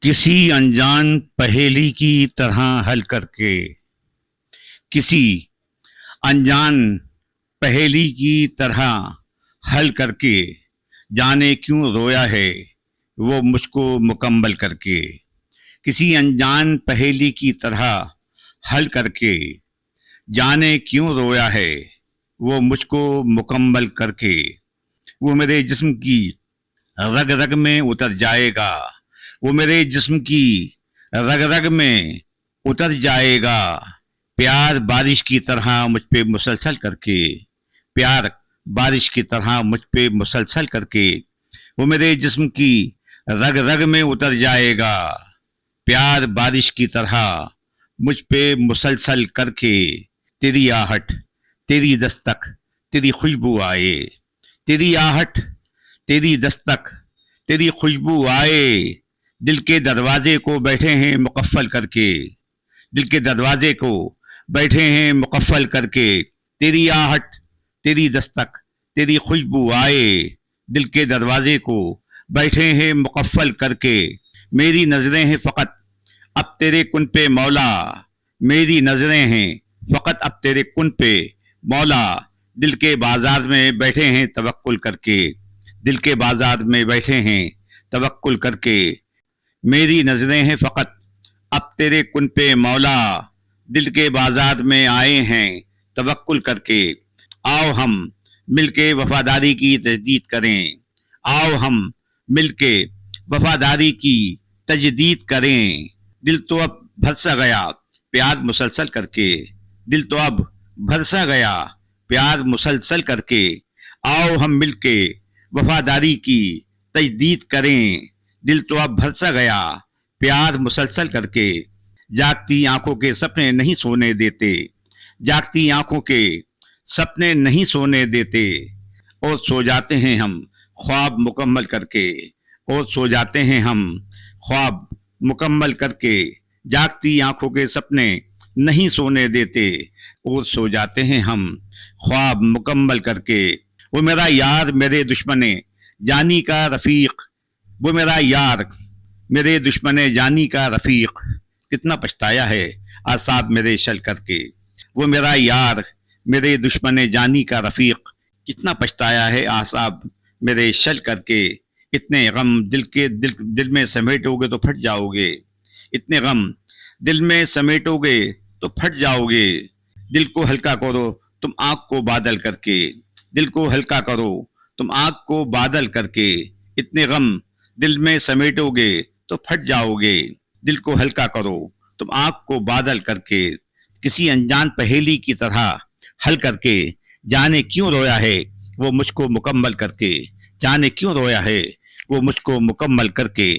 کسی انجان پہیلی کی طرح حل کر کے، کسی انجان پہیلی کی طرح حل کر کے، جانے کیوں رویا ہے وہ مجھ کو مکمل کر کے، کسی انجان پہیلی کی طرح حل کر کے، جانے کیوں رویا ہے وہ مجھ کو مکمل کر کے، وہ میرے جسم کی رگ رگ میں اتر جائے گا، وہ میرے جسم کی رگ رگ میں اتر جائے گا، پیار بارش کی طرح مجھ پہ مسلسل کر کے، پیار بارش کی طرح مجھ پہ مسلسل کر کے، وہ میرے جسم کی رگ رگ میں اتر جائے گا، پیار بارش کی طرح مجھ پہ مسلسل کر کے، تیری آہٹ تیری دستک تیری خوشبو آئے، تیری آہٹ تیری دستک تیری خوشبو آئے، دل کے دروازے کو بیٹھے ہیں مقفل کر کے، دل کے دروازے کو بیٹھے ہیں مقفل کر کے، تیری آہٹ تیری دستک تیری خوشبو آئے، دل کے دروازے کو بیٹھے ہیں مقفل کر کے، میری نظریں ہیں فقط اب تیرے کن پہ مولا، میری نظریں ہیں فقط اب تیرے کن پہ مولا، دل کے بازار میں بیٹھے ہیں توکل کر کے، دل کے بازار میں بیٹھے ہیں توکل کر کے، میری نظریں ہیں فقط اب تیرے کن پہ مولا، دل کے بازار میں آئے ہیں توکل کر کے، آؤ ہم مل کے وفاداری کی تجدید کریں، آؤ ہم مل کے وفاداری کی تجدید کریں، دل تو اب بھر سا گیا پیار مسلسل کر کے، دل تو اب بھر سا گیا پیار مسلسل کر کے، آؤ ہم مل کے وفاداری کی تجدید کریں، دل تو اب بھر سا گیا پیار مسلسل کر کے، جاگتی آنکھوں کے سپنے نہیں سونے دیتے، جاگتی آنکھوں کے سپنے نہیں سونے دیتے، اور سو جاتے ہیں ہم خواب مکمل کر کے، اور سو جاتے ہیں ہم خواب مکمل کر کے، جاگتی آنکھوں کے سپنے نہیں سونے دیتے، اور سو جاتے ہیں ہم خواب مکمل کر کے، وہ میرا یار میرے دشمن جانی کا رفیق، وہ میرا یار میرے دشمن جانی کا رفیق، کتنا پچھتایا ہے اعصاب میرے شل کر کے، وہ میرا یار میرے دشمن جانی کا رفیق، کتنا پچھتایا ہے اعصاب میرے شل کر کے، اتنے غم دل میں سمیٹو گے تو پھٹ جاؤ گے، اتنے غم دل میں سمیٹو گے تو پھٹ جاؤ گے، دل کو ہلکا کرو تم آنکھ کو بادل کر کے، دل کو ہلکا کرو تم آنکھ کو بادل کر کے، اتنے غم دل میں سمیٹو گے تو پھٹ جاؤ گے، دل کو ہلکا کرو تم آنکھ کو بادل کر کے، کسی انجان پہیلی کی طرح حل کر کے، جانے کیوں رویا ہے وہ مجھ کو مکمل کر کے، جانے کیوں رویا ہے وہ مجھ کو مکمل کر کے،